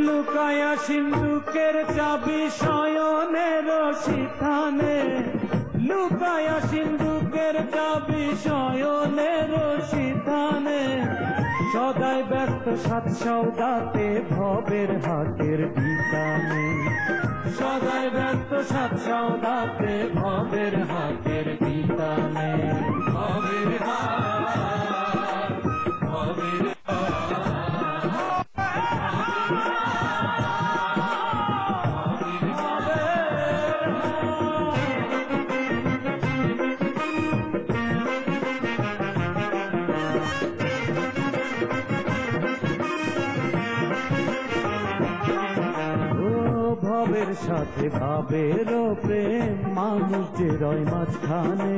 লুকায়া সিন্ধুকের চাবি শয়নের সিথানে, লুকায়া সিন্ধুকের চাবি শয়নের সিথানে, সদাই ব্যস্ত সাত সওদাতে ভবের হাটের বিতানে, সদাই ব্যস্ত সাত সওদাতে ভবের হাটের বিতানে, ভবের হাট, ভবের ভবের সাথে ভাবের প্রেম মানুষ যে রয় মাঝখানে,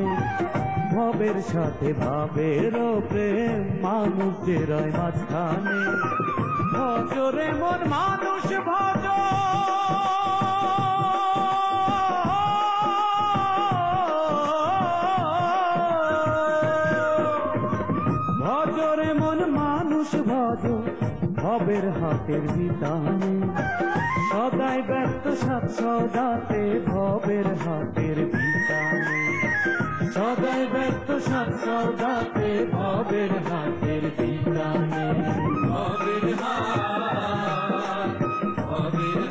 ভবের সাথে ভাবের প্রেম মানুষ যে রয় মাঝখানে, ভজরে মন মানুষ ভজ, ভজরে মন মানুষ ভজ ভবের হাতের বিতানে, সদাই ব্যস্ত সাত সওদাতে ভবের হাতের বিতানে, সদাই ব্যস্ত সাত সওদাতে ভবের হাতের বিতানে, ভবের হাট, ভবের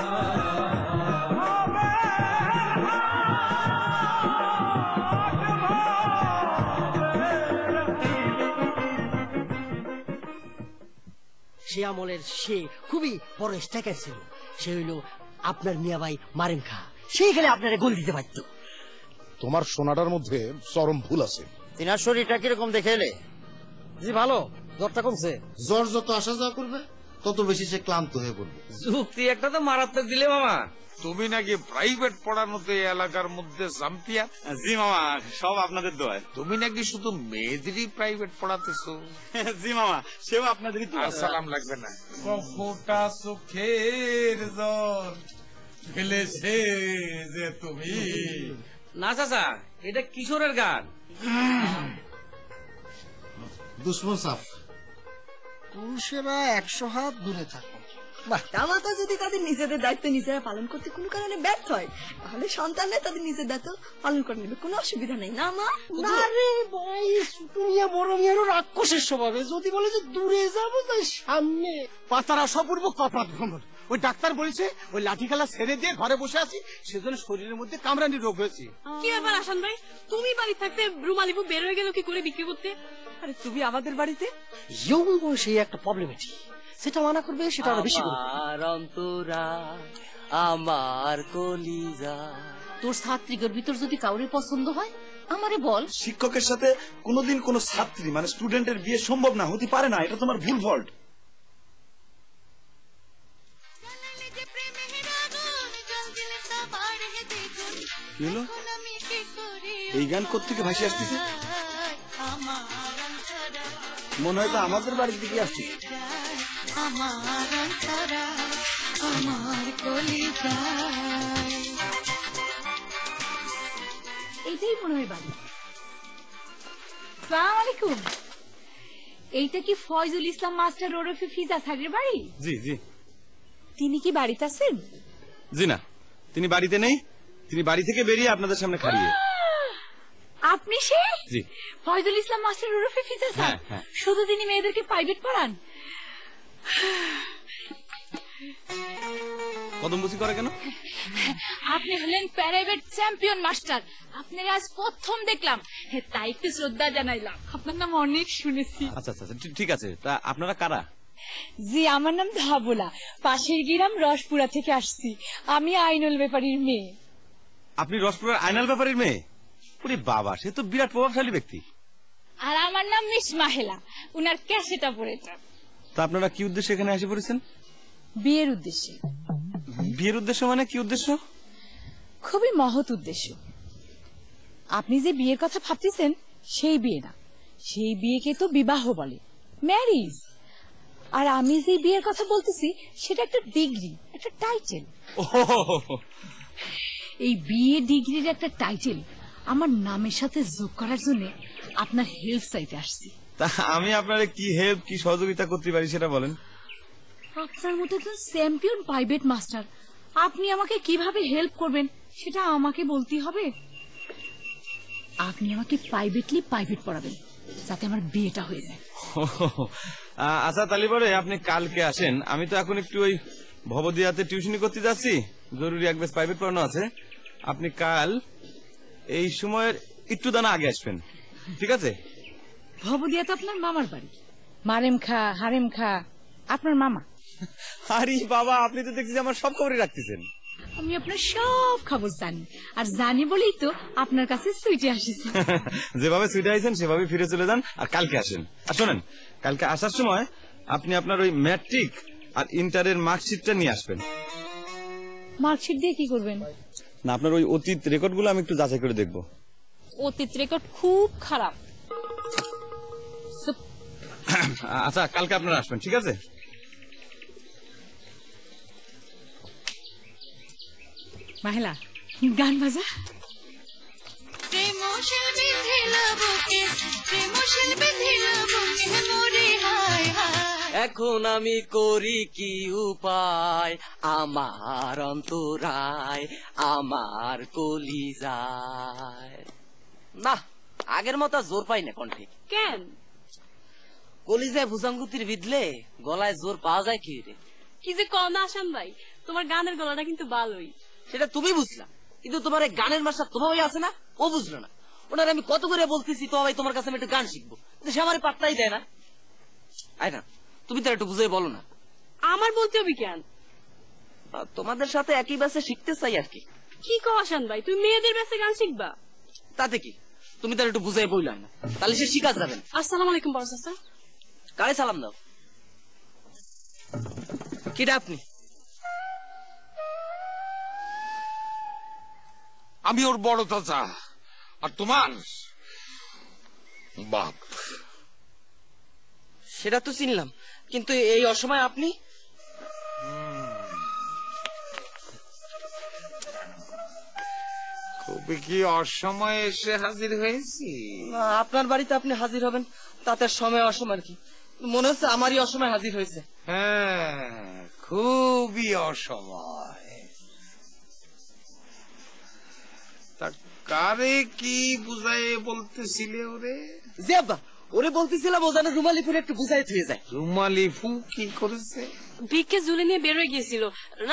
সে আমলের সে খুবই বড় স্ট্রাইকার ছিল। সে হইল আপনার মিয়া ভাই মারেন খা, সেই খেলে আপনারা গোল দিতে পারত। তোমার সোনাটার মধ্যে চরম ভুল আছে। তিনার শরীরটা কিরকম দেখে এলে? জি ভালো, জ্বরটা কমছে। জ্বর যত আসা যাওয়া করবে তত বেশি সে ক্লান্ত হয়ে পড়বে। যুক্তি একটা তো মারাত্মক দিলে মামা। তুমি নাকি প্রাইভেট পড়ানোতে এলাকার মধ্যে চ্যাম্পিয়ন? জি মামা, সব আপনাদের দোয়ায়। তুমি নাকি শুধু মেয়েদেরই প্রাইভেট পড়াতেছো? জি মামা, সেও আপনাদেরই দোয়া। সালাম লাগবে না। কফুটা সুখের জ্বর ফেলেছে যে তুমি। না চাচা, এটা কিশোরের গান। দুশ্মন সাফ। পুরুষেরা 100 হাত দূরে থাকো। জামাতা যদি তাদের নিজেদের দায়িত্ব নিজেরা পালন করতে কোনো কারণে ব্যর্থ হয়, তাহলে সন্তানরা তাদের নিজের দায়িত্ব পালন করে নেবে, কোনো অসুবিধা নেই। না মা? না রে ভাই, ছোট মিয়া বড় মিয়ারও রাক্ষসের স্বভাবে, যদি বলে যে দূরে যাবো তাই সামনে। পাতারা সপূর্ব কপাট ভ্রমণ। ওই ডাক্তার বলেছে ওই লাঠি খেলা ছেড়ে দিয়ে ঘরে বসে আছি, সেজন্য শরীরের মধ্যে কামড়ানি রোগ হয়েছে। কি ব্যাপার আসান ভাই, তুমি বাড়ি থাকতে রুমালিপু বের হয়ে গেল কি করে বিক্রি করতে? আরে তুমি আমাদের বাড়িতে। ইয়ং বয়সে একটা প্রবলেমেটিক, সেটা মানা করবে সেটা আরো বেশি করবে। আমার অন্তরা আমার কলিজা। তোর ছাত্রীদের ভিতর যদি কাউরে পছন্দ হয় আমারে বল। শিক্ষকের সাথে কোনোদিন কোনো ছাত্রী মানে স্টুডেন্টের বিয়ে সম্ভব না, হতে পারে না, এটা তোমার ভুল ফল্ট। কি হলো? এই গান কোত্থেকে ভাসি আসতেছে? মনে হয় তো আমাদের বাড়ির দিকে আসছে। এইটাই মনে হয় বাড়ি। সালাম আলাইকুম, এইটা কি ফয়জুল ইসলাম মাস্টার ওরফে ফিজা স্যারের বাড়ি? জি জি। তিনি কি বাড়িতে আছেন? জি না, তিনি বাড়িতে নেই, তিনি বাড়ি থেকে বেরিয়ে আপনাদের সামনে খাড়িয়ে। আপনি সে? জি। ফয়জুল ইসলাম মাস্টার ওরফে ফিজা স্যার? শুধু তিনি মেয়েদেরকে প্রাইভেট পড়ান? কদমবুসি করে কেন? আপনি হলেন প্রাইভেট চ্যাম্পিয়ন মাস্টার, আপনার আজ প্রথম দেখলাম, তাই একটু শ্রদ্ধা জানাইলাম। আপনার নাম অনেক শুনেছি। আচ্ছা আচ্ছা, ঠিক আছে। তা আপনারা কারা? জি, আমার নাম ধাবুলা, পাশের গ্রাম রসপুরা থেকে আসছি। আমি আইনুল ব্যাপারীর মেয়ে। আপনি রসপুরার আইনাল ব্যাপারীর মেয়ে? ওরে বাবা, সে তো বিরাট প্রভাবশালী ব্যক্তি। আর আমার নাম মিস মাহেলা, উনার ক্যাসেটা পড়েটা। তা আপনারা কি উদ্দেশ্যে এখানে এসে পড়েছেন? বিয়ের উদ্দেশ্যে। বিয়ের উদ্দেশ্য মানে কি উদ্দেশ্য? খুবই মহৎ উদ্দেশ্য। আপনি যে বিয়ের কথা ভাবতেছেন সেই বিয়ে না, সেই বিয়েকে তো বিবাহ বলে, ম্যারিজ। আর আমি যে বিয়ের কথা বলতেছি সেটা একটা ডিগ্রি, একটা টাইটেল। এই বিয়ে ডিগ্রির একটা টাইটেল আমার নামের সাথে যোগ করার জন্য আপনার হেল্প চাইতে আসছি। তা আমি আপনার কি হেল্প, কি সহযোগিতা করতে পারি সেটা বলেন। আপনার মতো একজন চ্যাম্পিয়ন প্রাইভেট মাস্টার, আপনি আমাকে কিভাবে হেল্প করবেন সেটা আমাকে বলতে হবে। আপনি আমাকে প্রাইভেট পড়াবেন যাতে আমার বিয়েটা হয়ে যায়। আচ্ছা তাহলে পরে আপনি কালকে আসেন। আমি তো এখন একটু ওই ভবদিয়াতে টিউশনি করতে যাচ্ছি, জরুরি এক বেশ প্রাইভেট পড়ানো আছে। আপনি কাল এই সময়ের একটু দানা আগে আসবেন, ঠিক আছে? ভবদিয়া তো আপনার মামার বাড়ি, মারেম খা হারেম খা আপনার মামা। আরে বাবা, আপনি তো দেখছি আমার সব খবরই রাখতেছেন। আমি আপনার সব খবর জানি, আর জানি বলেই তো আপনার কাছে সুইটে আসেছি। যেভাবে সুইটে আইছেন সেভাবে ফিরে চলে যান, আর কালকে আসেন। আর শোনেন, কালকে আসার সময় আপনি আপনার ওই ম্যাট্রিক আর ইন্টারের মার্কশিটটা নিয়ে আসবেন। মার্কশিট দিয়ে কি করবেন? না, আপনার ওই অতীত রেকর্ডগুলো আমি একটু যাচাই করে দেখবো। অতীত রেকর্ড খুব খারাপ। আচ্ছা কালকে আপনারা আসবেন, ঠিক আছে? মাহেলা, গান বাজা। এখন আমি করি কি উপায়, আমার অন্তরায় আমার কলিজায়। না, আগের মতো জোর পাই না কণ্ঠে। কেন? কলিজায় ভুজাঙ্গুতির বিদলে গলায় জোর পাওয়া যায় কি রে? কি যে কম না আসাম ভাই, তোমার গানের গলাটা কিন্তু ভালোই। সেটা তুমি বুঝলা, কিন্তু তোমার এই গানের মাস্টার তোমার ভাই আছে না, ও বুঝলো না। ওনার আমি কত করে বলতেছি তো ভাই তোমার কাছে আমি একটু গান শিখবো, কিন্তু সে আমার পাত্তাই দেয় না। আয় না, তুমি তার একটু বুঝে বলো না। আমার বলতে হবে কেন? তোমাদের সাথে একই ব্যাচে শিখতে চাই আর কি। কি কো আসান ভাই, তুমি মেয়েদের ব্যাচে গান শিখবা? তাতে কি, তুমি তার একটু বুঝাই বইল না, তাহলে সে শিখা যাবেন। আসসালামু আলাইকুম বড় চাচা। কারে সালাম দাও। কিটা আপনি? আমি ওর বড় চাচা, আর তোমার বাপ। সেটা তো চিনলাম, কিন্তু এই অসময় আপনি? খুবই কি অসময়ে এসে হাজির হয়েছি? না, আপনার বাড়িতে আপনি হাজির হবেন তাতে সময় অসময় কি? মনে হচ্ছে আমারই অসময় হাজির হয়েছে। হ্যাঁ, খুবই অসময়। তা কারে কি বুঝাই বলতেছিলে ওরে? জি আব্বা, ওরে বলতেছিলাম ও যেন রুমালি ফুলে একটু বুঝাই থুয়ে যায়। রুমালি ফু কি করেছে? ভিক্ষে ঝুলে নিয়ে বেরোয় গিয়েছিল,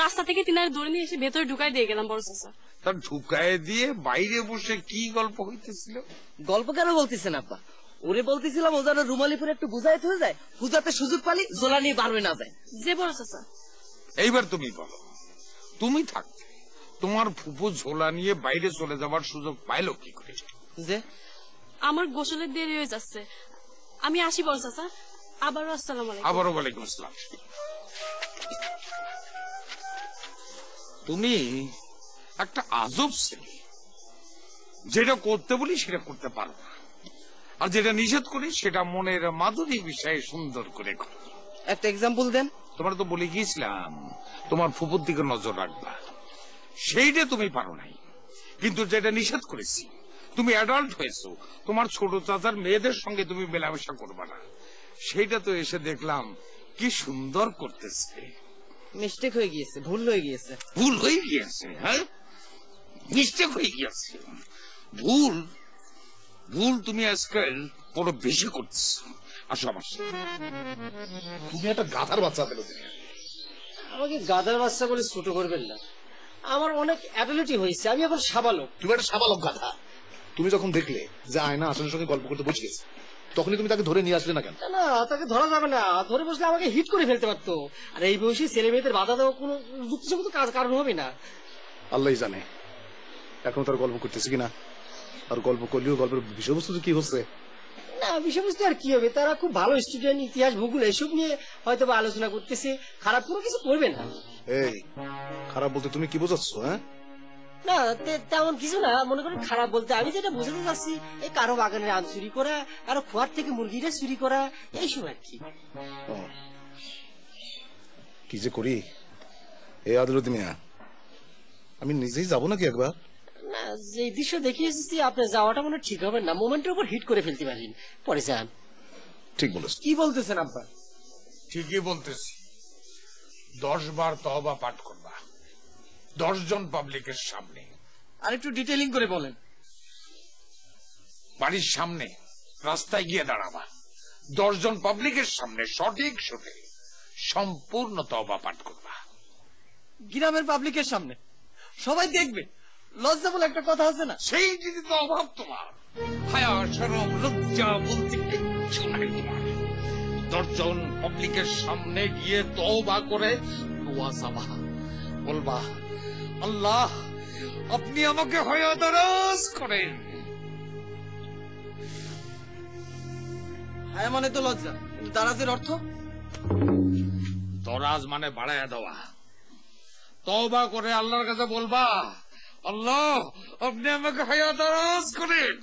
রাস্তা থেকে তিনারে ধরে নিয়ে এসে ভেতরে ঢুকাই দিয়ে গেলাম বড় চাচা। তা ঢুকায় দিয়ে বাইরে বসে কি গল্প হইতেছিল? গল্প কেন বলতেছেন আব্বা? ওরে বলতেছিলাম ও যেন রুমালি ফুলে একটু বুঝাই থুয়ে যায়, বুঝাতে সুযোগ পালি জোলা নিয়ে বার হয়ে না যায়। যে বড় চাচা, এইবার তুমি বলো, তুমি থাকতে তোমার ফুপু ঝোলা নিয়ে বাইরে চলে যাওয়ার সুযোগ পাইলো কি করে? যে আমার গোসলের দেরি হয়ে যাচ্ছে, আমি আসি বড় চাচা। আবারও আসসালামু আলাইকুম। আবারও ওয়ালাইকুম আসসালাম। তুমি একটা আজব ছেলে, যেটা করতে বলি সেটা করতে পারো না, আর যেটা নিষেধ করি সেটা মনের মাধুরী বিষয়ে সুন্দর করে করো। একটা এক্সাম্পল দেন। তোমার তো বলে গিয়েছিলাম তোমার ফুপুর দিকে নজর রাখবা, সেইটা তুমি পারো নাই। কিন্তু যেটা নিষেধ করেছি, তুমি অ্যাডাল্ট হয়েছো, তোমার ছোট চাচার মেয়েদের সঙ্গে তুমি মেলামেশা করবা না, সেইটা তো এসে দেখলাম কি সুন্দর করতেছে। মিস্টেক হয়ে গিয়েছে, ভুল হয়ে গিয়েছে। ভুল হয়ে গিয়েছে? হ্যাঁ, মিস্টেক হয়ে গিয়েছে। ভুল ভুল তুমি আজকাল বড় বেশি করতেছো। আসো আমার সাথে। তুমি একটা গাধার বাচ্চা পেলো। আমাকে গাধার বাচ্চা বলে ছোট করবেন না, আমার অনেক অ্যাবিলিটি হয়েছে, আমি এখন সাবালক। তুমি একটা সাবালক গাধা। তুমি যখন দেখলে যে আয়না আসনের সঙ্গে গল্প করতে বসে গেছে, তখনই তুমি তাকে ধরে নিয়ে আসলে না কেন? না, তাকে ধরা যাবে না, ধরে বসলে আমাকে হিট করে ফেলতে পারতো। আর এই বয়সী ছেলে মেয়েদের বাধা দেওয়া কোনো যুক্তিসঙ্গত কারণ হবে না। আল্লাহ জানে এখন তার গল্প করতেছে কিনা, আর গল্প করলেও গল্পের বিষয়বস্তু কি হচ্ছে না। বিষয়বস্তু আর কি হবে, তারা খুব ভালো স্টুডেন্ট, ইতিহাস ভূগোল এসব নিয়ে হয়তো আলোচনা করতেছে, খারাপ কোনো কিছু করবে না। এই খারাপ বলতে তুমি কি বোঝাচ্ছ? হ্যাঁ, না তেমন কিছু না, মনে করেন খারাপ বলতে আমি যেটা বোঝাতে চাচ্ছি, এই কারো বাগানের আম চুরি করা, কারো খোয়ার থেকে মুরগিটা চুরি করা, এইসব আর কি। কি যে করি এই আদালত মিয়া, আমি নিজেই যাবো নাকি একবার? না, যে দৃশ্য দেখে এসেছি আপনার যাওয়াটা মনে ঠিক হবে না, মোমেন্টের উপর হিট করে ফেলতে পারেন, পরে যান। ঠিক বলেছ। কি বলতেছেন আব্বা? ঠিকই বলতেছি। 10 বার তওবা পাঠ করবা 10 জন পাবলিকের সামনে। আর একটু ডিটেইলিং করে বলেন। বাড়ির সামনে রাস্তায় গিয়ে দাঁড়াবা 10 জন পাবলিকের সামনে সঠিক সুরে সম্পূর্ণ তওবা পাঠ করবা। গ্রামের পাবলিকের সামনে সবাই দেখবে, লজ্জা বলে একটা কথা আছে না? সেই যদি তো অভাব তোমার, হায়া শরম লজ্জা বলতে কিচ্ছু নাই তোমার। 10 জন পাবলিকের সামনে গিয়ে তওবা করে দোয়া চাবা, বলবা আল্লাহ আপনি আমাকে হায়া দারাজ করেন। হায়া মানে তো লজ্জা, দারাজের অর্থ? দরাজ মানে বাড়াইয়া দেওয়া। তওবা করে আল্লাহর কাছে বলবা আল্লাহ আপনি আমাকে হায়া দারাজ করেন।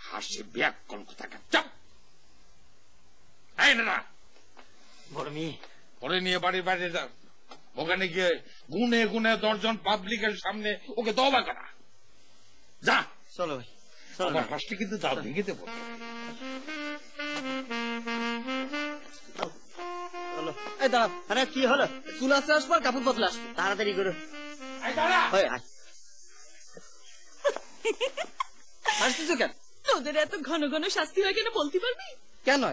হাসি ব্যাকল কোথাকার, চাপ। এই না বড় মেয়ে পরে নিয়ে বাড়ির বাইরে যাও, ওখানে গিয়ে গুনে গুনে 10 জন পাবলিকের সামনে ওকে তওবা করা। যা চলো ভাই, আমার হাসটি কিন্তু দাও ভেঙে দেবো। এই দাঁড়া, আরে কি হলো? চুল আসতে আসবার কাপড় বদলে আসবে, তাড়াতাড়ি করো। হাসতেছো কেন? তোদের এত ঘন ঘন শাস্তি হয় কেন বলতে পারবি? কেন?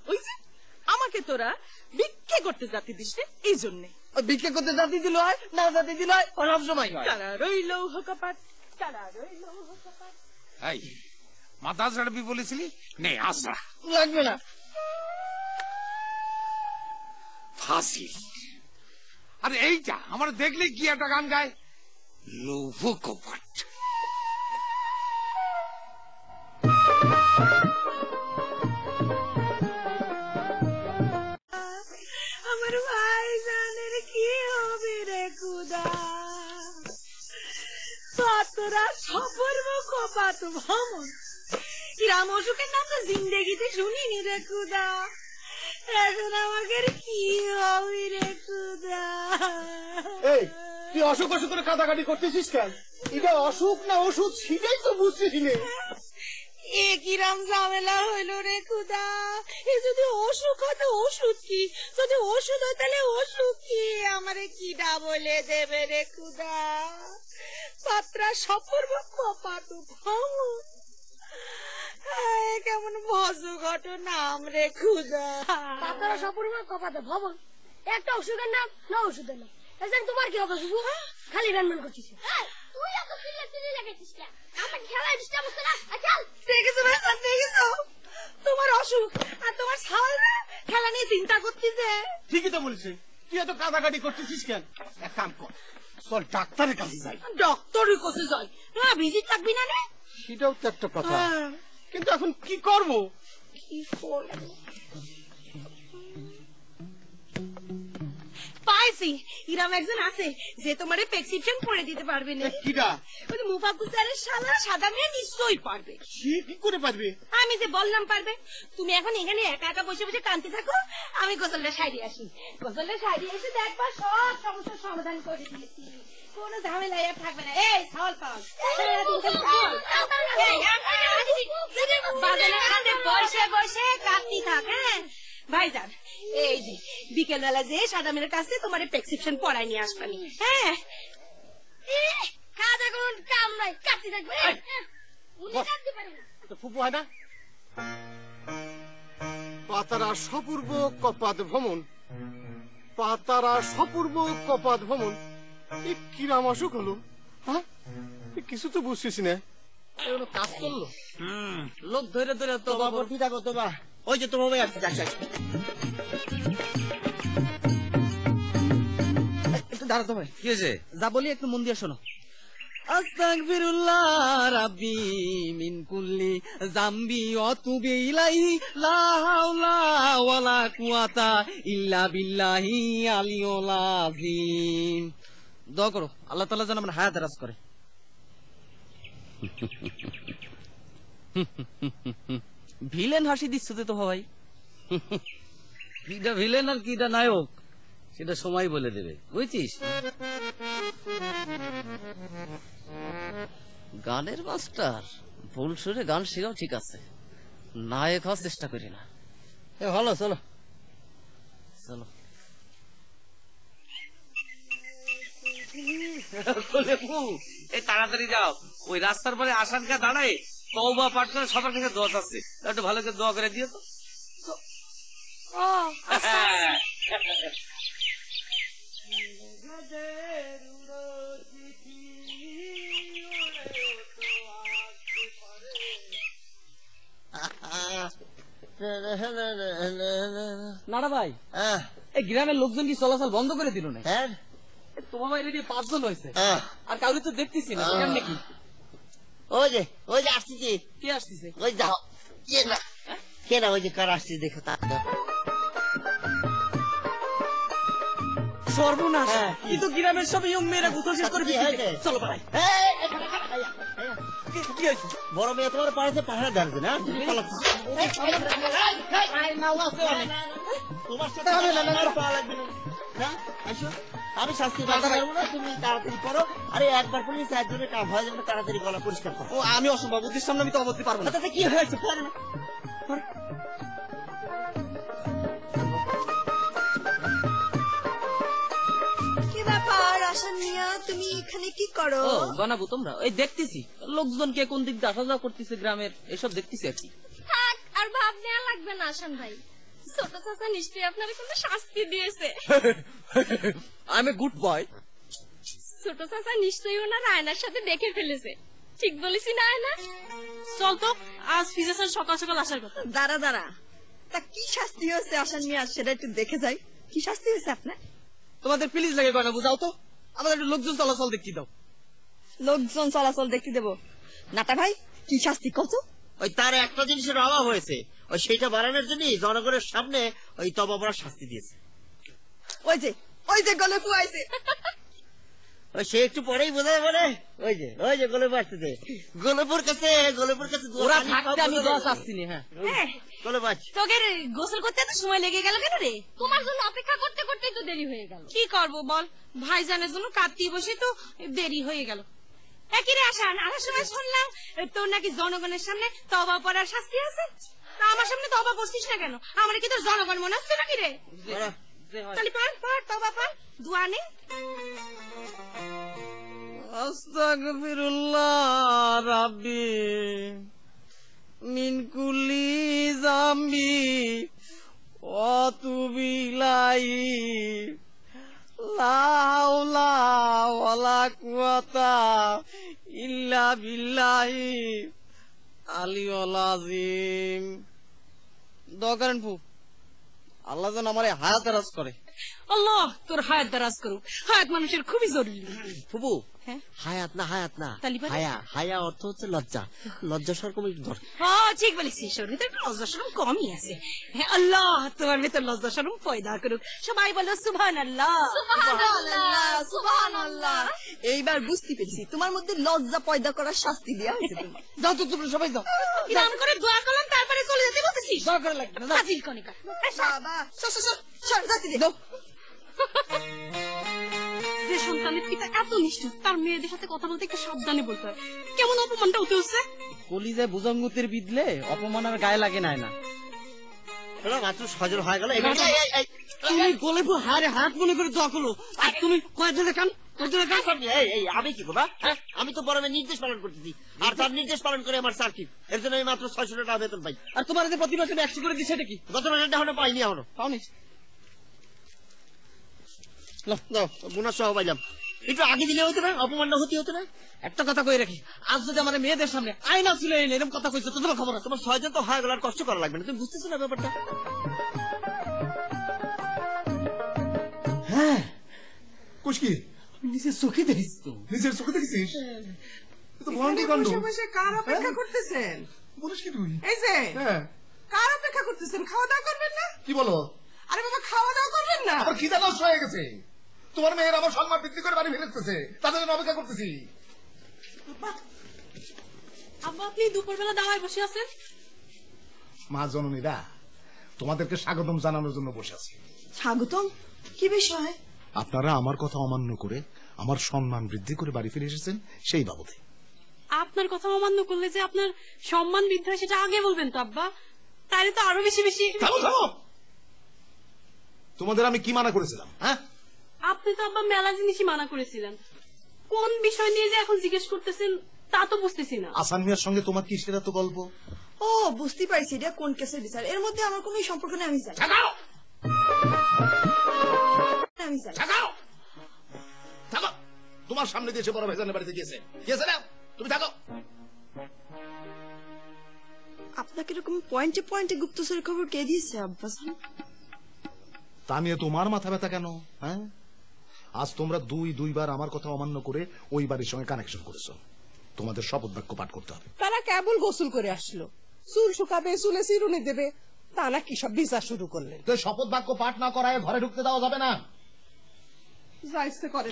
ওই যে আমাকে তোরা ভিক্ষে করতে জাতি দিস রে, এই জন্যে। ভিক্ষে করতে জাতি দিল হয় না জাতি দিল হয় সব সময় হয়। তারা রইল কপাট, তারা রইল কপাট। এই মাথা ঝাড়বি বলেছিলি, নে আসরা লাগবে না। ফাঁসি। আরে এইটা আমার দেখলে কি একটা গান গায়, লৌহ কপাট। আমার ভাই জানের কি হবে রে খুদা, তোরা সফর কপাত ভ্রমণ ইরাম অসুখের নাম তো জিন্দেগিতে শুনিনি রে খুদা। এখন আমাকে কি হবে রে খুদা? এই তুই অসুখ অসুখ করে কাটাকাটি করতেছিস কেন? এটা অসুখ না ওষুধ সেটাই তো বুঝতেছি না। এ কিরাম ঝামেলা হইল রে খুদা। এ যদি অসুখ হয় তো ওষুধ কি, যদি ওষুধ হয় তাহলে অসুখ কি? আমারে কিডা বলে দেবে রে খুদা? পাত্রা সফর কপাত ভ্রমণ, কেমন ভজ ঘট নাম রে খুদা। পাতারা সপরিমাণ কপাতে ভবন, একটা ওষুধের নাম না ওষুধের নাম। এখানে তোমার কি হবে শুধু খালি রান্না করছিস? তুই এত চিল্লা লাগাইছিস কেন? আমার খেলায় ডিস্টার্ব হচ্ছে না? চল দেখেছো ভাই, দেখেছো তোমার অসুখ আর তোমার সাওয়ালরা খেলা নিয়ে চিন্তা করতেছে। ঠিকই তো বলছে, তুই এত কাটাকাটি করতেছিস কেন? এক কাম কর, চল ডাক্তারের কাছে যাই। ডক্টরের কাছে যাই না, ভিজিট থাকবি না রে? সেটাও তো একটা কথা, কিন্তু এখন কি করবো? কি করবো? পাইছি, ইরাম একজন আছে যে তোমার প্রেসক্রিপশন করে দিতে পারবে না। কিডা? ওই মুফাকুল স্যারের শালা সাদা মেয়ে নিশ্চয়ই পারবে। সে কি করে পারবে? আমি যে বললাম পারবে। তুমি এখন এখানে একা একা বসে বসে কাঁদতে থাকো, আমি গোসলটা সাইডে আসি। গোসলটা সাইডে এসে দেখবা সব সমস্যার সমাধান করে দিয়েছি, কোনো ঝামেলা আর থাকবে না। এই সাওয়াল পাওয়াল বসে বসে কাঁদতে থাক। হ্যাঁ ভাইজান, এই যে বিকেল বেলা যে সাদা মেয়ের কাছে তোমার প্রেসক্রিপশন পড়াই নিয়ে আসবানি। হ্যাঁ খাওয়া দাওয়া কোনো কাম নাই, কাটতে থাকবে। উনি কাটতে পারে না। ফুপু হয় না? পাতারা সপূর্ব কপাত ভ্রমণ, পাতারা সপূর্ব কপাত ভ্রমণ, এ কিরাম অসুখ হলো? হ্যাঁ কিছু তো বুঝতেছি না। এগুলো কাজ করলো? লোক ধরে ধরে তো ভর্তি থাকো তো বা। ওই যে তোমার আসছে, একটু দাঁড়াতে ভাই। কি হয়েছে? যা বলি একটু মন দিয়ে শোনো। আস্তাগফিরুল্লাহ রাব্বি মিন কুল্লি জামবি ওয়া তুবি ইলাইহি লা হাওলা ওয়ালা কুওয়াতা ইল্লা বিল্লাহি আলিয়্যুল আযীম। দোয়া করো আল্লাহ তাআলা যেন আমার হায়াত দারাজ করে। ভিলেন হাসি দিচ্ছ তো ভাই। কিটা ভিলেন আর কিটা নায়ক সেটা সময় বলে দেবে, বুঝছিস? গানের মাস্টার ভুল সুরে গান শেখাও ঠিক আছে, নায়ক হওয়ার চেষ্টা করি না। ভালো, চলো চলো। লেবু এই তাড়াতাড়ি যাও, ওই রাস্তার পরে আসান কা দাঁড়ায় তওবা পাঠ করে সবার কাছে দোয়া আছে, একটু ভালো করে দোয়া করে দিও তো। ও আচ্ছা। নাড়া ভাই, এই গ্রামের লোকজন কি চলাচল বন্ধ করে দিল না? তোমার বাইরে দিয়ে 5 জন হয়েছে, আর কাউকে তো দেখতেছি না। কেমনে কি? ওই যে আসতেছি। কি আসতেছে? ওই যাও কে না ওই যে কার আসছে দেখো তা সর্বনাশ, কিন্তু গ্রামের সব ইয়ং মেয়েরা গুতল শেষ করে দিচ্ছে। চলো ভাই। কি হয়েছে? বড় মেয়ে তোমার পাড়াতে পাহাড়ে দাঁড়াবে না? তোমার সাথে হবে না, পাওয়া লাগবে না। আসো, আমি শাস্তি পাবো না, তুমি তাড়াতাড়ি করো। আরে একবার পুলিশ একজনের কাম হয় যাবে, তাড়াতাড়ি গলা পরিষ্কার করো। ও আমি অসম্ভব, ওদের সামনে আমি তো অবধি পারবো না। তাতে কি হয়েছে? পারে না। কি ব্যাপার আসান মিয়া, তুমি এখানে কি করো? বানাবো তোমরা? ওই দেখতেছি লোকজনকে কোন দিক দিয়ে আসা যাওয়া করতেছে গ্রামের, এসব দেখতেছি আর কি। থাক, আর ভাব নেওয়া লাগবে না আসান ভাই। ছোট চাচা নিশ্চয়ই আপনার কিন্তু শাস্তি দিয়েছে। I M a good boy. ছোট চাচা নিশ্চয়ই ওনার আয়নার সাথে দেখে ফেলেছে। ঠিক বলেছি না আয়না? চল তো, আজ ফিজেছেন সকাল সকাল আসার কথা। দাঁড়া, তা কি শাস্তি হয়েছে আসান মিয়া, সেটা একটু দেখে যাই। কি শাস্তি হয়েছে আপনার? তোমাদের প্লিজ লাগে গয়না বুঝাও তো, আমাদের একটু লোকজন চলাচল দেখতে দাও। লোকজন চলাচল দেখতে দেবো? নাটা ভাই, কি শাস্তি কত? ওই তার একটা জিনিসের অভাব হয়েছে, ওই সেইটা বাড়ানোর জন্য জনগণের সামনে ওই তবা পড়ার শাস্তি দিয়েছে। ওই যে গলে ফুয়াইছে। ওই সে একটু পরেই বোঝা বলে, ওই যে গলেপুর আসতেছে। গলেপুর কাছে ওরা থাকতে আমি দশ আসছি না। হ্যাঁ তোকে গোসল করতে এত সময় লেগে গেল কেন রে? তোমার জন্য অপেক্ষা করতে করতেই তো দেরি হয়ে গেল। কি করবো বল, ভাইজানের জন্য কাঁদতে বসে তো দেরি হয়ে গেল। একই রে আসান, আসার সময় শুনলাম তোর নাকি জনগণের সামনে তওবা পড়ার শাস্তি আছে। তা আমার সামনে তওবা পড়ছিস না কেন? আমার কি তোর জনগণ মনে হচ্ছে নাকি রে? তাহলে পড় তওবা পড়, দোয়া নে। আস্তাগফিরুল্লাহ রাব্বি মিন কুল্লি যামবি ওয়া তুবু ইলাইহি লা হাওলা ওয়ালা কুওয়াতা ইল্লা বিল্লাহি আলিয়্যুল আযীম। দোয়া করেন ফু, আল্লাহ যেন আমার হায়াত দারাজ করে। আল্লাহ তোর হায়াত দারাজ করুক, হায়াত মানুষের খুবই জরুরি। ফুবু, হায়াত না হায়া অর্থ হচ্ছে লজ্জা, লজ্জা সরকম দরকার। ঠিক বলেছিস, ওর ভিতরে লজ্জা শরম কমই আছে। আল্লাহ তোমার ভিতর লজ্জা শরম পয়দা করুক। সবাই বলো সুবহানাল্লাহ। সুবহানাল্লাহ। এইবার বুঝতে পেরেছি তোমার মধ্যে লজ্জা পয়দা করার শাস্তি দেওয়া হয়েছে। যাও তো তোমরা সবাই যাও। ইরাম করে দোয়া করলাম, তারপরে চলে যেতে বলতেছিস? দোয়া করে লাগবে না, ফাজিল কনিকা। বাবা সর যাতে দে। যে সন্তানের পিতা এত নিষ্ঠুর, তার মেয়েদের সাথে কথা বলতে একটু সাবধানে বলতে হয়। কেমন অপমানটা হতে হচ্ছে। কলিজায় বুজঙ্গুতির বিদলে অপমান আর গায়ে লাগে নাই না। মাত্র সজল হয়ে গেল। তুমি গলে হারে হাত মনে করে দোয়া করলো, আর তুমি কয়েকজনের কান আমি কি করবা? আমি তো বড় নির্দেশ পালন করতেছি, আর তার নির্দেশ পালন করে আমার সার্কিট। এর জন্য আমি মাত্র 600 টাকা বেতন পাই। আর তোমার যে প্রতি মাসে 100 করে দিচ্ছে, এটা কি? গত মাসে এখনো পাইনি। পাওনি? বোনাস সহ পাইলাম। একটু আগে দিলে হতো না? অপমানটা হতো না? একটা কথা কই রাখি, আজ যদি আমার মেয়েদের সামনে আয়না ছিল এরকম কথা কইছো তো তোমার খবর আছে? তোমার 6 জন তো হয়ে গেল, আর কষ্ট করা লাগবে না। তুমি বুঝতেছো না ব্যাপারটা? হ্যাঁ কুশকি, নিজের চোখে দেখিস তো। নিজের চোখে দেখেছিস? তো ভয়ঙ্কর কাণ্ড। কার অপেক্ষা করতেছেন? বলিস কি তুই? এই যে হ্যাঁ, কার অপেক্ষা করতেছেন? খাওয়া দাওয়া করবেন না? কি বলো? আরে বাবা, খাওয়া দাওয়া করবেন না? আমার খিদা নষ্ট হয়ে গেছে। তোমার মেয়ের আমার সম্মান বৃদ্ধি করে বাড়ি ফেলেছে, তাদের জন্য অপেক্ষা করতেছি। আব্বা, আপনি দুপুরবেলা দাওয়ায় বসে আছেন? মা জননীরা, তোমাদেরকে স্বাগতম জানানোর জন্য বসে আছি। স্বাগতম? কি বিষয়? আপনারা আমার কথা অমান্য করে আমার সম্মান বৃদ্ধি করে বাড়ি ফিরে এসেছেন, সেই বাবদে। আপনার কথা অমান্য করলে যে আপনার সম্মান বৃদ্ধি হয় সেটা আগে বলবেন তো আব্বা, তাহলে তো আরো বেশি বেশি। তোমাদের আমি কি মানা করেছিলাম? হ্যাঁ, আপনি তো আব্বা মেলা জিনিসই মানা করেছিলেন। কোন বিষয় নিয়ে যে এখন জিজ্ঞেস করতেছেন তা তো বুঝতেছি না। আসান মিয়ার সঙ্গে তোমার কি সেটা তো গল্প? ও বুঝতে পারছি, এটা কোন কেসের বিচার, এর মধ্যে আমার কোনো সম্পর্ক নেই। আমি জানি থাকো, তোমার সামনে দিয়ে বড় ভাইজানের বাড়িতে গিয়েছে না, তুমি থাকো। আপনাকে এরকম পয়েন্টে পয়েন্টে গুপ্তচরের খবর কে দিয়েছে আব্বাস? তা নিয়ে তোমার মাথা ব্যথা কেন? হ্যাঁ, আজ তোমরা দুইবার আমার কথা অমান্য করে ওই বাড়ির সঙ্গে কানেকশন করেছো। তোমাদের শপথ বাক্য পাঠ করতে হবে। তারা কেবল গোসল করে আসলো, চুল শুকাবে, চুলে চিরুনি দেবে, তা না কি সব বিচার শুরু করলেন? তো শপথ বাক্য পাঠ না করায় ঘরে ঢুকতে দেওয়া যাবে না।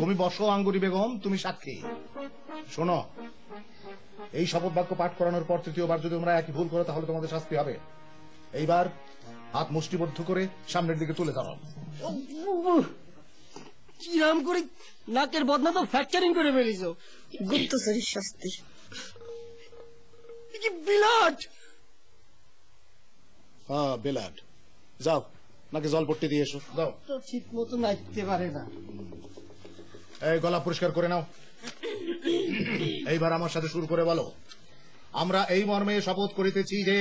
তুমি বসো আঙ্গুরি বেগম, তুমি সাক্ষী। শোনো, এই শপথ বাক্য পাঠ করানোর পর তৃতীয়বার যদি তোমরা একই ভুল করো তাহলে তোমাদের শাস্তি হবে। এইবার হাত মুষ্টিবদ্ধ করে সামনের দিকে তুলে দাঁড়াও। কিরাম করে নাকের বদনা তো ফ্র্যাকচারিং করে ফেলিস। গুপ্তচরের শাস্তি বিলাট। হ্যাঁ বেলাড, যাও নাকি জল পট্টি দিয়ে এসো। যাও। তো ঠিক মতো নাচতে পারে না। এই গলা পরিষ্কার করে নাও। এইবার আমার সাথে শুরু করে বলো। আমরা এই মর্মে শপথ করিতেছি যে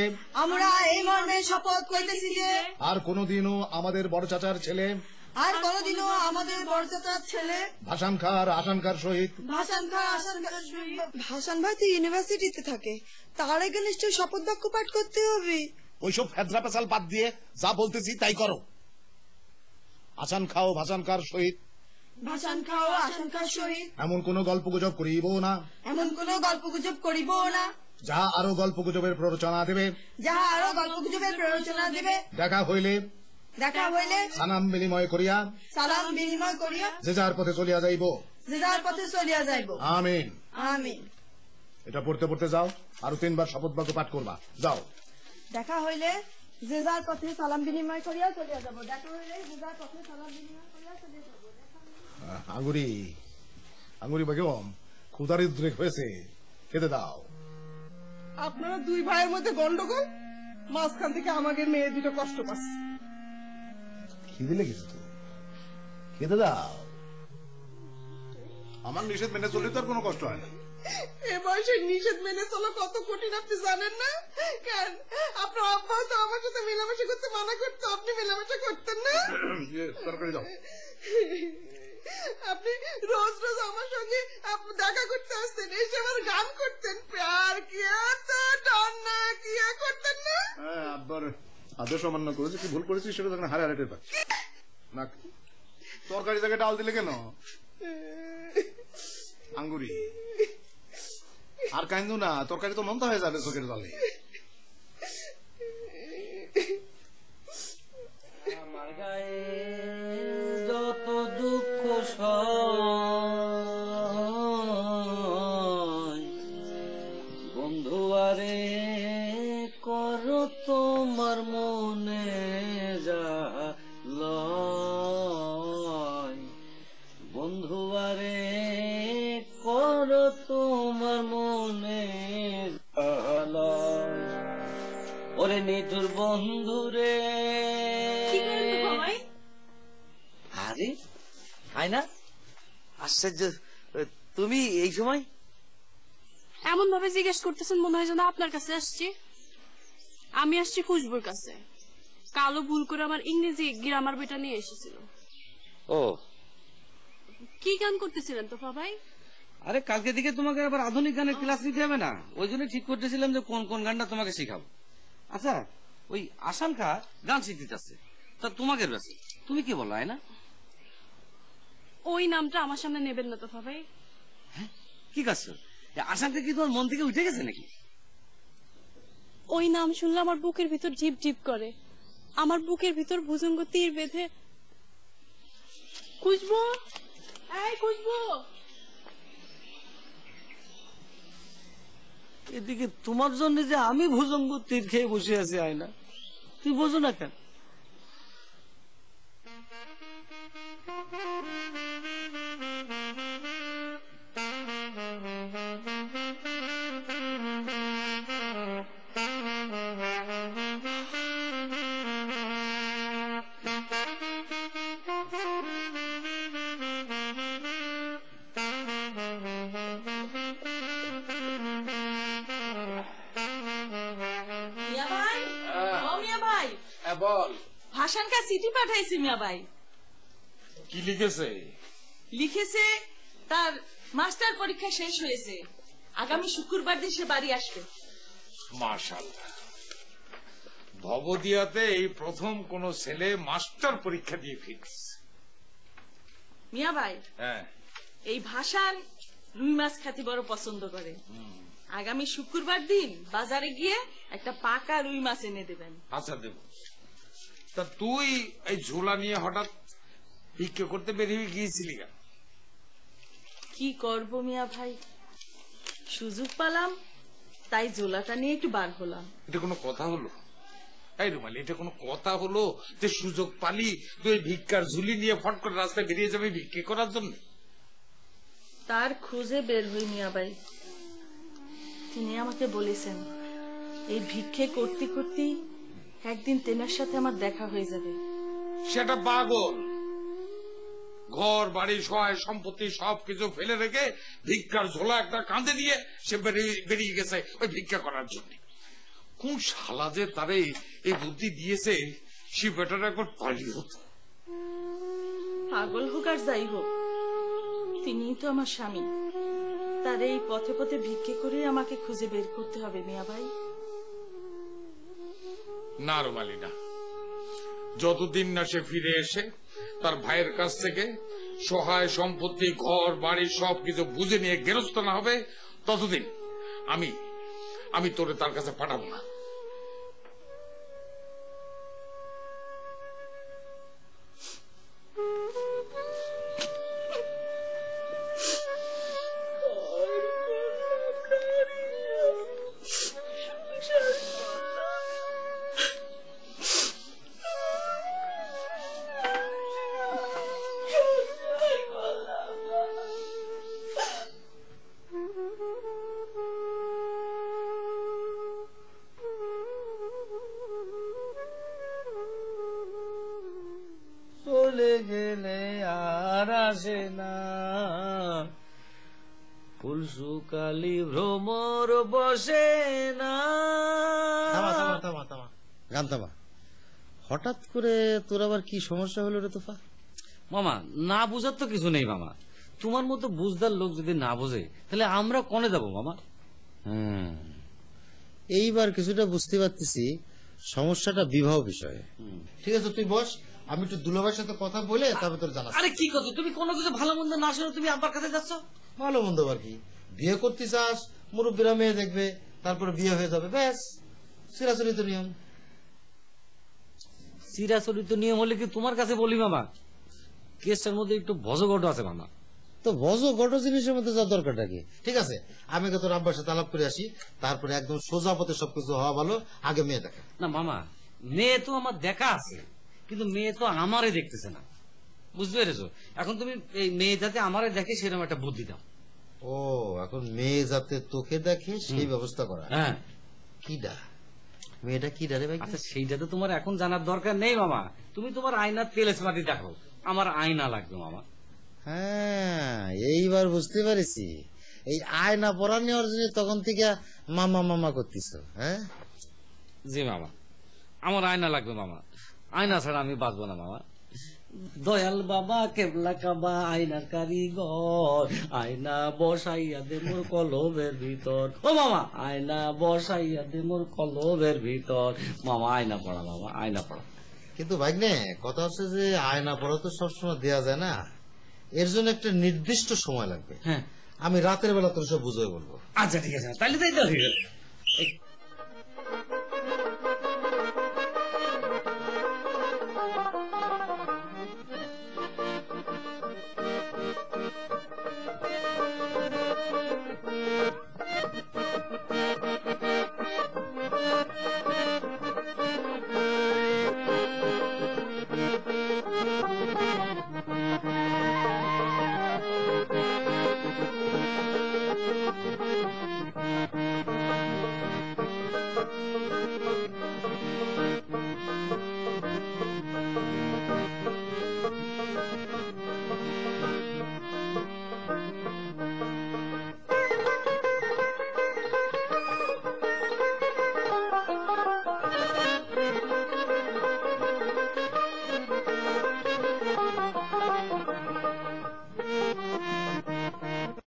আর কোনদিনও আমাদের বড় চাচার ছেলে ভাসান খা আর আসান খার সহিত ভাসান ভাই তো ইউনিভার্সিটিতে থাকে, তার আগে নিশ্চয় শপথ বাক্য পাঠ করতে হবে। ওইসব ফেদরা পেশাল বাদ দিয়ে যা বলতেছি তাই করো। আসান খাও ভাসান খার সহিত এমন কোন গল্প গুজব করিব না যাহা আরো গল্প গুজবের প্ররোচনা দেবে। দেখা হইলে সালাম বিনিময় করিয়া যে যার পথে চলিয়া যাইব। আমিন। এটা পড়তে পড়তে যাও, আরো 3 বার শপথ বাক্য পাঠ করবা। যাও। দেখা হইলে যে যার পথে সালাম বিনিময় করিয়া চলিয়া যাব। দেখা হইলে যে যার পথে সালাম বিনিময় করিয়া চলিয়া যাব। আঙ্গুরি বেগম, ক্ষুধার উদ্রেক হয়েছে, খেতে দাও। আপনারা 2 ভাইয়ের মধ্যে গন্ডগোল, মাঝখান থেকে আমাকে মেয়ে দুটো কষ্ট পাচ্ছে। খিদে লেগেছে তো, খেতে দাও। আমার নিষেধ মেনে চললে তার কোনো কষ্ট হয় না। এ বয়সে নিষেধ মেনে চলা কত কঠিন আপনি জানেন না? কেন আপনার আব্বা তো আমার সাথে মেলামেশা করতে মানা করতো, আপনি মেলামেশা করতেন না? তরকারি দাও। আপনি রোজ রোজ আমার সঙ্গে দেখা করতে আসতেন, এসে আমার গান করতেন, প্যার কিয়া তো ডরনা কিয়া করতেন না? হ্যাঁ, আব্বার আদেশ অমান্য করেছে, কি ভুল করেছি সেটা তখন হারে হারে টের পাচ্ছি না। তরকারি জায়গায় ডাল দিলে কেন? আঙ্গুরি আর কান্দু না, তরকারি তো মন্দ হয়ে যাবে চোখের জলে। আমার গায়ে যত দুঃখ বন্ধু আরে কর তোমার মনে যা বন্ধু আরে কর তোমার মনে ওরে নিঠুর বন্ধু রে। আরে আয়না, আশ্চর্য, তুমি এই সময়? এমন ভাবে জিজ্ঞেস করতেছেন মনে হয় যেন আপনার কাছে আসছি। আমি আসছি খুশবুর কাছে। কালো ভুল করে আমার ইংরেজি গ্রামার বইটা নিয়ে এসেছিল। ও, কি গান করতেছিলেন তোফা ভাই? আরে কালকে দিকে তোমাকে আবার আধুনিক গানের ক্লাস নিতে হবে না, ওই জন্য ঠিক করতেছিলাম যে কোন কোন গানটা তোমাকে শিখাবো। আচ্ছা, ওই আসান খা গান শিখতে চাচ্ছে, তা তোমাকে কাছে তুমি কি বলো? না, ওই নামটা আমার সামনে নেবেন না তোফা ভাই। কি কাছে আসানটা কি তোমার মন থেকে উঠে গেছে নাকি? ওই নাম শুনলে আমার বুকের ভিতর ঝিপ ঝিপ করে, আমার বুকের ভিতর ভুজঙ্গ তীর বেঁধে। খুশবু, এই খুশবু, এদিকে তোমার জন্য যে আমি ভুজঙ্গ তীর খেয়ে বসে আছি আয়না, তুই বোঝো না কেন? বল। ভাসানকা চিঠি পাঠাইছি মিয়া ভাই। কি লিখেছে? লিখেছে তার মাস্টার পরীক্ষা শেষ হয়েছে, আগামী শুক্রবার দিন সে বাড়ি আসবে। মাশাআল্লাহ, ভবদিয়াতে এই প্রথম কোন ছেলে মাস্টার পরীক্ষা দিয়ে ফিরছে। মিয়া ভাই, হ্যাঁ, এই ভাসান রুই মাছ খেতে বড় পছন্দ করে। আগামী শুক্রবার দিন বাজারে গিয়ে একটা পাকা রুই মাছ এনে দেবেন। আচ্ছা দেব। তা তুই এই ঝোলা নিয়ে হঠাৎ ভিক্ষে করতে বেরিয়ে গিয়েছিলি কেন? কি করব মিয়া ভাই, সুযোগ পেলাম তাই ঝোলাটা নিয়ে একটু বার হলাম। এটা কোনো কথা হলো? এই রুমালি, এটা কোনো কথা হলো যে সুযোগ পালি তুই ভিক্ষার ঝুলি নিয়ে ফট করে রাস্তায় বেরিয়ে যাবি ভিক্ষে করার জন্য? তার খুঁজে বের হই মিয়া ভাই। তিনি আমাকে বলেছেন এই ভিক্ষে করতে করতে একদিন তেনার সাথে আমার দেখা হয়ে যাবে। সেটা পাগল। ঘর বাড়ি সহায় সম্পত্তি সবকিছু ফেলে রেখে ভিক্ষার ঝোলা একটা কাঁধে দিয়ে সে বেরিয়ে গেছে ওই ভিক্ষা করার জন্য। কোন শালা যে তারে এই বুদ্ধি দিয়েছে, সে বেটার একবার পালিয়ে হতো। পাগল হোক আর যাই হোক, তিনিই তো আমার স্বামী। তার এই পথে পথে ভিক্ষে করে আমাকে খুঁজে বের করতে হবে মিয়া ভাই। না রুমালি না, যতদিন না সে ফিরে এসে তার ভাইয়ের কাছ থেকে সহায় সম্পত্তি ঘর বাড়ি সবকিছু বুঝে নিয়ে গেরস্ত না হবে, ততদিন আমি তোরে তার কাছে পাঠাবো না। চলে গেলে আর আসে না, ফুল শুকালি ভ্রমর বসে না। গান থামা। হঠাৎ করে তোর আবার কি সমস্যা হলো রে তোফা? মামা, না বুঝার তো কিছু নেই মামা। তোমার মতো বুঝদার লোক যদি না বোঝে তাহলে আমরা কোনে যাবো মামা? এইবার কিছুটা বুঝতে পারতেছি সমস্যাটা বিবাহ বিষয়ে। ঠিক আছে, তুই বস, আমি একটু দুলাভাইয়ের সাথে কথা বলে তবে তোর জানা। আরে কি কথা, তুমি কোনো কিছু ভালো মন্দ না শুনে তুমি আব্বার কাছে যাচ্ছ? ভালো মন্দ আর কি, বিয়ে করতে চাস, মুরব্বীরা মেয়ে দেখবে, তারপরে বিয়ে হয়ে যাবে, ব্যাস। চিরাচরিত নিয়ম। চিরাচরিত নিয়ম হলে কি তোমার কাছে বলি মামা? কেসটার মধ্যে একটু ভজগট আছে মামা। তো ভজগট জিনিসের মধ্যে যা দরকারটা কি? ঠিক আছে, আমি তোর আব্বার সাথে আলাপ করে আসি, তারপরে একদম সোজা পথে সবকিছু হওয়া ভালো। আগে মেয়ে দেখা। না মামা, মেয়ে তো আমার দেখা আছে, কিন্তু মেয়ে তো আমারে দেখতেছে না, বুঝতে পেরেছো? এখন তুমি এই মেয়ে যাতে আমারে দেখে সেরকম একটা বুদ্ধি দাও। ও, এখন মেয়ে যাতে তোকে দেখে সেই ব্যবস্থা করা। হ্যাঁ। কিডা মেয়েটা? কিডা রে ভাই? আচ্ছা, সেইটা তো তোমার এখন জানার দরকার নেই মামা। তুমি তোমার আয়নার তেলে মাটি দেখো, আমার আয়না লাগবে মামা। হ্যাঁ, এইবার বুঝতে পারিছি। এই আয়না পরা নেওয়ার জন্য তখন থেকে মামা মামা করতিস। হ্যাঁ জি মামা, আমার আয়না লাগবে মামা। আয়না ছাড়া আমি বাঁচবো না মামা। দয়াল বাবা কেবলা কাবা আয়নার কারিগর, আয়না বসাইয়া দে মোর কলবের ভিতর। ও মামা, আয়না বসাইয়া দে মোর কলবের ভিতর। মামা আয়না পড়া, মামা আয়না পড়া। কিন্তু ভাগ্নে, কথা হচ্ছে যে আয়না পড়া তো সবসময় দেওয়া যায় না, এর জন্য একটা নির্দিষ্ট সময় লাগবে। হ্যাঁ, আমি রাতের বেলা তোর সব বুঝে বলবো। আচ্ছা ঠিক আছে, তাহলে তাই তো ঠিক আছে।